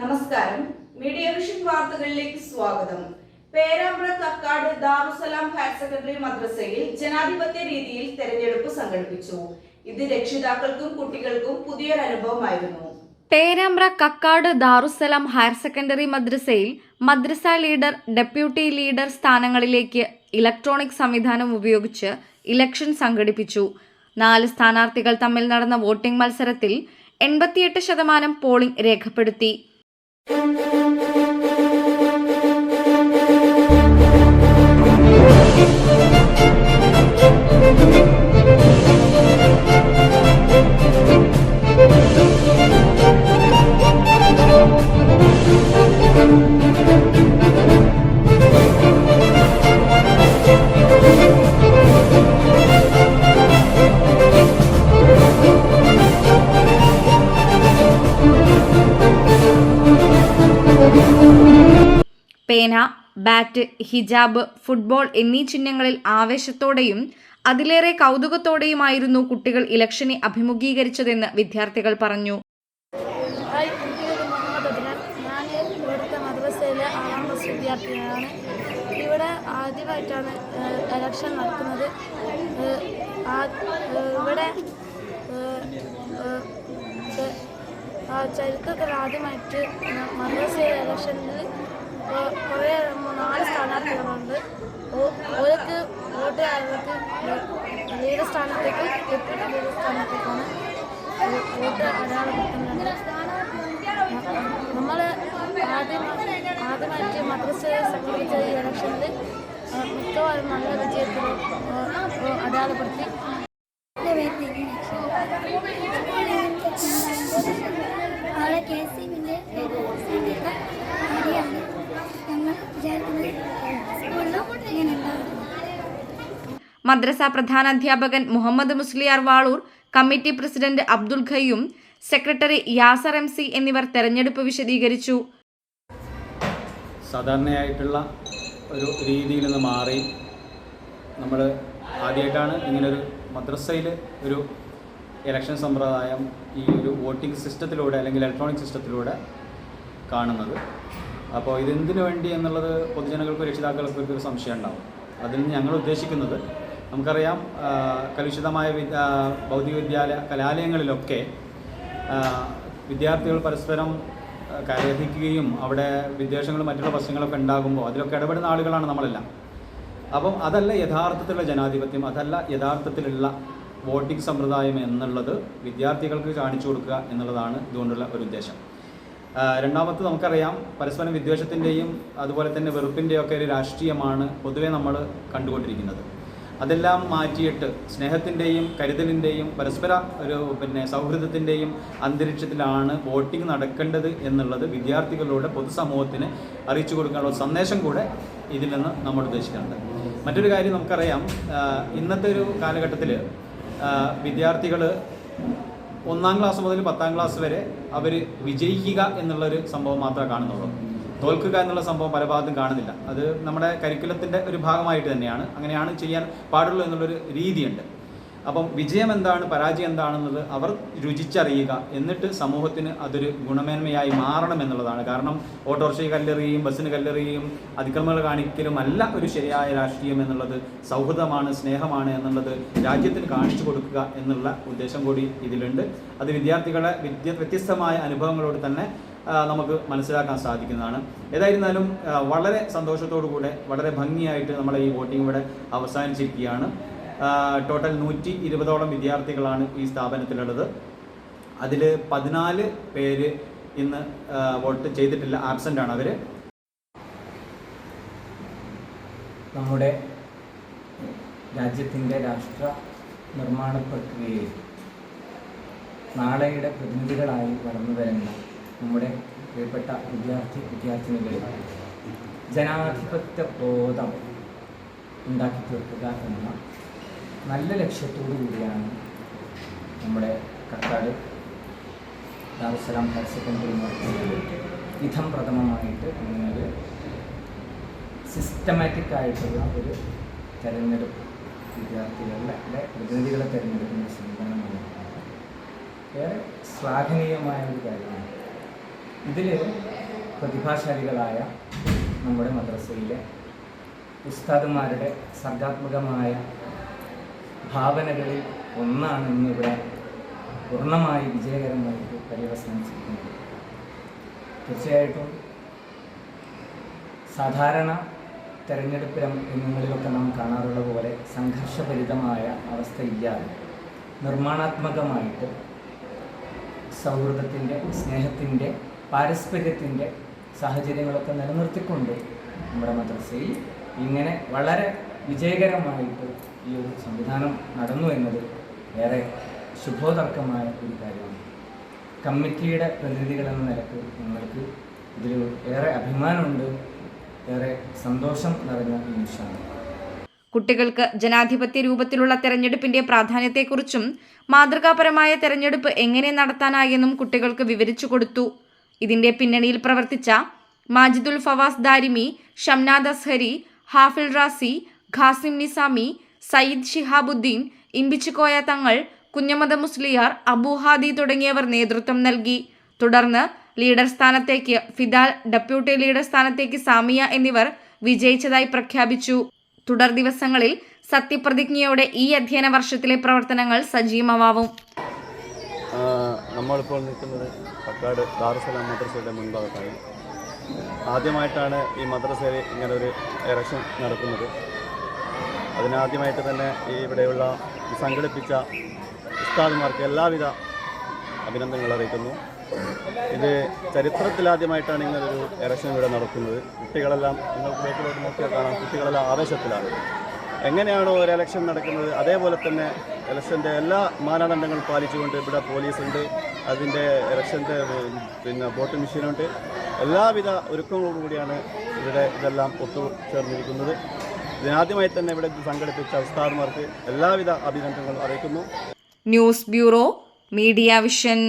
നമസ്കാരം. Media vision വാർത്തകളിലേക്ക് സ്വാഗതം. പേരാമ്പ്ര കക്കാട് ദാറുസലാം ഹയർ സെക്കൻഡറി മദ്രസയിൽ ജനാധിപത്യ രീതിയിൽ തെരഞ്ഞെടുപ്പ് സംഘടിപ്പിച്ചു. ഇത് രക്ഷിതാക്കൾക്കും കുട്ടികൾക്കും പുതിയൊരു അനുഭവമായിരുന്നു. പേരാമ്പ്ര കക്കാട് ദാറുസലാം ഹയർ സെക്കൻഡറി മദ്രസയിൽ മദ്രസ ലീഡർ, ഡെപ്യൂട്ടി ലീഡർ സ്ഥാനങ്ങളിലേക്ക് ഇലക്ട്രോണിക് സംവിധാനം ഉപയോഗിച്ച് ഇലക്ഷൻ സംഘടിപ്പിച്ചു. 4 സ്ഥാനാർത്ഥികൾ തമ്മിൽ നടന്ന വോട്ടിംഗ് മത്സരത്തിൽ 88% പോളിംഗ് രേഖപ്പെടുത്തി. പേന, ബാറ്റ്, ഹിജാബ്, ഫുട്ബോൾ എന്നീ ചിഹ്നങ്ങളിൽ ആവേശത്തോടെയും അതിലേറെ കൗതുകത്തോടെയുമായിരുന്നു കുട്ടികൾ ഇലക്ഷനെ അഭിമുഖീകരിച്ചതെന്ന് വിദ്യാർത്ഥികൾ പറഞ്ഞു. ഞാൻ ഇവിടുത്തെ മദ്രസയിലെ 6ാം ക്ലാസ് വിദ്യാർത്ഥിയാണ്. ഇവിടെ ആദ്യമായിട്ടാണ് ഇലക്ഷൻ നടക്കുന്നത്. ഇവിടെ ചരിത്രത്തിൽ ആദ്യമായിട്ട് മദ്രസയിലെ ഇലക്ഷനിൽ കുറേ 4 സ്ഥാനാർത്ഥികളുണ്ട്. ഓർക്ക് വോട്ട് ആളുകൾക്ക് ലീഡർ സ്ഥാനത്തേക്ക്, ഡെപ്യൂട്ടി ലീഡർ സ്ഥാനത്തേക്കാണ് വോട്ട് അടയാളപ്പെടുത്തുന്നത്. നമ്മൾ ആദ്യമായിട്ട് മദ്രസയെ സംഘടിപ്പിച്ച ഈ ഇലക്ഷനിൽ മിക്കവാറും നല്ല വിജയത്തിൽ അടയാളപ്പെടുത്തി. മദ്രസ പ്രധാനാധ്യാപകൻ Muhammad Musliyar Valoor, committee president Abdul Qayyum, secretary Yasar MC എന്നിവർ തെരഞ്ഞെടുപ്പ് വിശദീകരിച്ചു. സാധാരണയായിട്ടുള്ള ഒരു രീതിയിൽ നിന്ന് മാറി നമ്മൾ ആദ്യമായിട്ടാണ് ഇങ്ങനൊരു മദ്രസയിൽ ഒരു ഇലക്ഷൻ സമ്പ്രദായം ഈ ഒരു വോട്ടിംഗ് സിസ്റ്റത്തിലൂടെ അല്ലെങ്കിൽ ഇലക്ട്രോണിക് സിസ്റ്റത്തിലൂടെ കാണുന്നത്. അപ്പോൾ ഇതെന്തിനു വേണ്ടി എന്നുള്ളത് പൊതുജനങ്ങൾക്കും രക്ഷിതാക്കൾക്കും ഒരു സംശയം ഉണ്ടാവും. അതിൽ ഞങ്ങൾ ഉദ്ദേശിക്കുന്നത്, നമുക്കറിയാം കലുഷിതമായ ഭൗതിക കലാലയങ്ങളിലൊക്കെ വിദ്യാർത്ഥികൾ പരസ്പരം കലഹിക്കുകയും അവിടെ വിദ്വേഷങ്ങളും മറ്റുള്ള പ്രശ്നങ്ങളൊക്കെ ഉണ്ടാകുമ്പോൾ അതിലൊക്കെ ഇടപെടുന്ന ആളുകളാണ് നമ്മളെല്ലാം. അപ്പം അതല്ല യഥാർത്ഥത്തിലുള്ള ജനാധിപത്യം, അതല്ല യഥാർത്ഥത്തിലുള്ള വോട്ടിംഗ് സമ്പ്രദായം എന്നുള്ളത് വിദ്യാർത്ഥികൾക്ക് കാണിച്ചു കൊടുക്കുക എന്നുള്ളതാണ് ഇതുകൊണ്ടുള്ള ഒരു ഉദ്ദേശം. രണ്ടാമത് നമുക്കറിയാം പരസ്പരം വിദ്വേഷത്തിൻ്റെയും അതുപോലെ തന്നെ വെറുപ്പിൻ്റെയും ഒക്കെ ഒരു രാഷ്ട്രീയമാണ് പൊതുവെ നമ്മൾ കണ്ടുകൊണ്ടിരിക്കുന്നത്. അതെല്ലാം മാറ്റിയിട്ട് സ്നേഹത്തിൻ്റെയും കരുതലിൻ്റെയും പരസ്പര ഒരു സൗഹൃദത്തിൻ്റെയും അന്തരീക്ഷത്തിലാണ് വോട്ടിംഗ് നടക്കേണ്ടത് എന്നുള്ളത് വിദ്യാർത്ഥികളിലൂടെ പൊതുസമൂഹത്തിന് അറിയിച്ചു കൊടുക്കാനുള്ള സന്ദേശം കൂടെ ഇതിൽ നിന്ന് നമ്മൾ ഉദ്ദേശിക്കുന്നുണ്ട്. മറ്റൊരു കാര്യം നമുക്കറിയാം, ഇന്നത്തെ ഒരു കാലഘട്ടത്തിൽ വിദ്യാർത്ഥികൾ 1ാം ക്ലാസ് മുതൽ 10ാം ക്ലാസ് വരെ അവർ വിജയിക്കുക എന്നുള്ളൊരു സംഭവം മാത്രമേ കാണുന്നുള്ളൂ. തോൽക്കുക എന്നുള്ള സംഭവം പല ഭാഗത്തും കാണുന്നില്ല. അത് നമ്മുടെ കരിക്കുലത്തിൻ്റെ ഒരു ഭാഗമായിട്ട് തന്നെയാണ്, അങ്ങനെയാണ് ചെയ്യാൻ പാടുള്ളൂ എന്നുള്ളൊരു രീതിയുണ്ട്. അപ്പം വിജയം എന്താണ്, പരാജയം എന്താണെന്നത് അവർ രുചിച്ചറിയുക, എന്നിട്ട് സമൂഹത്തിന് അതൊരു ഗുണമേന്മയായി മാറണം എന്നുള്ളതാണ്. കാരണം ഓട്ടോറിക്ഷയിൽ കല്ലെറിയും ബസ്സിന് കല്ലെറിയും അതിക്രമങ്ങൾ കാണിക്കലും അല്ല ഒരു ശരിയായ രാഷ്ട്രീയം എന്നുള്ളത്. സൗഹൃദമാണ്, സ്നേഹമാണ് എന്നുള്ളത് രാജ്യത്തിന് കാണിച്ചു കൊടുക്കുക എന്നുള്ള ഉദ്ദേശം കൂടി ഇതിലുണ്ട്. അത് വിദ്യാർത്ഥികളെ വ്യത്യസ്തമായ അനുഭവങ്ങളോട് തന്നെ നമുക്ക് മനസ്സിലാക്കാൻ സാധിക്കുന്നതാണ്. ഏതായിരുന്നാലും വളരെ സന്തോഷത്തോടു കൂടെ വളരെ ഭംഗിയായിട്ട് നമ്മളെ ഈ വോട്ടിംഗ് ഇവിടെ അവസാനിച്ചിരിക്കുകയാണ്. ടോട്ടൽ 120ഓളം വിദ്യാർത്ഥികളാണ് ഈ സ്ഥാപനത്തിലുള്ളത്. അതിൽ 14 പേര് ഇന്ന് വോട്ട് ചെയ്തിട്ടില്ല, ആബ്സെൻ്റ് ആണ് അവർ. നമ്മുടെ രാജ്യത്തിൻ്റെ രാഷ്ട്ര നിർമ്മാണ പ്രക്രിയയിൽ നാളെയുടെ പ്രതിനിധികളായി വളർന്നു വരുന്ന നമ്മുടെ പ്രിയപ്പെട്ട വിദ്യാർത്ഥിനികളിൽ ജനാധിപത്യ ബോധം ഉണ്ടാക്കി തീർക്കുക എന്ന നല്ല ലക്ഷ്യത്തോടു കൂടിയാണ് നമ്മുടെ കക്കാട് ദാറുസലാം ഹയർ സെക്കൻഡറി വിധം പ്രഥമമായിട്ട് ഇങ്ങനെ സിസ്റ്റമാറ്റിക് ആയിട്ടുള്ള ഒരു തെരഞ്ഞെടുപ്പ് വിദ്യാർത്ഥികളുടെ പ്രതിനിധികളെ തിരഞ്ഞെടുക്കുന്ന സംവിധാനമാണ് ഏറെ ശ്ലാഘനീയമായ ഒരു കാര്യമാണ്. ഇതിൽ പ്രതിഭാശാലികളായ നമ്മുടെ മദ്രസയിലെ ഉസ്താദുമാരുടെ സർഗാത്മകമായ ഭാവനകളിൽ ഒന്നാണ് ഇന്നിവിടെ പൂർണ്ണമായി വിജയകരമായിട്ട് പര്യവസാനിച്ചിരിക്കുന്നത്. തീർച്ചയായിട്ടും സാധാരണ തെരഞ്ഞെടുപ്പ് രംഗങ്ങളിലൊക്കെ നാം കാണാറുള്ള പോലെ സംഘർഷഭരിതമായ അവസ്ഥയില്ലാതെ നിർമ്മാണാത്മകമായിട്ട് സൗഹൃദത്തിൻ്റെ, സ്നേഹത്തിൻ്റെ, പാരസ്പര്യത്തിൻ്റെ സാഹചര്യങ്ങളൊക്കെ നിലനിർത്തിക്കൊണ്ട് നമ്മുടെ മദ്രസയിൽ ഇങ്ങനെ വളരെ വിജയകരമായിട്ട് ഈ ഒരു സംവിധാനം നടന്നു എന്നത് ഏറെ ശുഭോദർക്കമായ ഒരു കാര്യമാണ്. കമ്മിറ്റിയുടെ പ്രതിനിധികളെന്ന നിലക്ക് നിങ്ങൾക്ക് ഇതിൽ ഏറെ അഭിമാനമുണ്ട്, ഏറെ സന്തോഷം നിറഞ്ഞ നിമിഷമാണ്. കുട്ടികൾക്ക് ജനാധിപത്യ രൂപത്തിലുള്ള തെരഞ്ഞെടുപ്പിന്റെ പ്രാധാന്യത്തെക്കുറിച്ചും മാതൃകാപരമായ തെരഞ്ഞെടുപ്പ് എങ്ങനെ നടത്താനായെന്നും കുട്ടികൾക്ക് വിവരിച്ചു കൊടുത്തു. ഇതിന്റെ പിന്നണിയിൽ പ്രവർത്തിച്ച മാജിദുൽ ഫവാസ് ദാരിമി, ഷംനാദ് അസ്ഹരി, ഹാഫിൽ റാസി, ഖാസിം നിസാമി, സയ്യിദ് ഷിഹാബുദ്ദീൻ, ഇമ്പിച്ചിക്കോയ തങ്ങൾ, കുഞ്ഞമ്മദ് മുസ്ലിയാർ, അബൂഹാദി തുടങ്ങിയവർ നേതൃത്വം നൽകി. തുടർന്ന് ലീഡർ സ്ഥാനത്തേക്ക് ഫിദാൽ, ഡെപ്യൂട്ടി ലീഡർ സ്ഥാനത്തേക്ക് സാമിയ എന്നിവർ വിജയിച്ചതായി പ്രഖ്യാപിച്ചു. തുടർ ദിവസങ്ങളിൽ സത്യപ്രതിജ്ഞയോടെ ഈ അധ്യയന വർഷത്തിലെ പ്രവർത്തനങ്ങൾ സജീവമാവും. നമ്മളിപ്പോൾ നിൽക്കുന്നത് കക്കാട് ദാറുസലാം മദ്രസയുടെ മുൻഭാഗത്തായി. ആദ്യമായിട്ടാണ് ഈ മദ്രസയിൽ ഇങ്ങനൊരു ഇലക്ഷൻ നടക്കുന്നത്. അതിനാദ്യമായിട്ട് തന്നെ ഈ ഇവിടെയുള്ള സംഘടിപ്പിച്ച ഉസ്താദുമാർക്ക് എല്ലാവിധ അഭിനന്ദനങ്ങൾ അറിയിക്കുന്നു. ഇത് ചരിത്രത്തിലാദ്യമായിട്ടാണ് ഇങ്ങനൊരു ഇലക്ഷൻ ഇവിടെ നടക്കുന്നത്. കുട്ടികളെല്ലാം നിങ്ങൾക്ക് ബേക്കിലോട്ട് നോക്കിയാൽ കാണാം, കുട്ടികളെല്ലാം ആവേശത്തിലാണ്. എങ്ങനെയാണോ ഒരു ഇലക്ഷൻ നടക്കുന്നത് അതേപോലെ തന്നെ ഇലക്ഷൻ്റെ എല്ലാ മാനദണ്ഡങ്ങളും പാലിച്ചുകൊണ്ട് ഇവിടെ പോലീസുണ്ട്, അതിൻ്റെ ഇലക്ഷൻ്റെ വോട്ടിംഗ് മെഷീനുണ്ട്, എല്ലാവിധ ഒരുക്കങ്ങളോടുകൂടിയാണ് ഇവിടെ ഇതെല്ലാം ഒത്തുചേർന്നിരിക്കുന്നത്. ഇതിനാദ്യമായി തന്നെ ഇവിടെ സംഘടിപ്പിച്ച ഉസ്താദുമാർക്ക് എല്ലാവിധ അഭിനന്ദനങ്ങളും അറിയിക്കുന്നു. News bureau, media vision.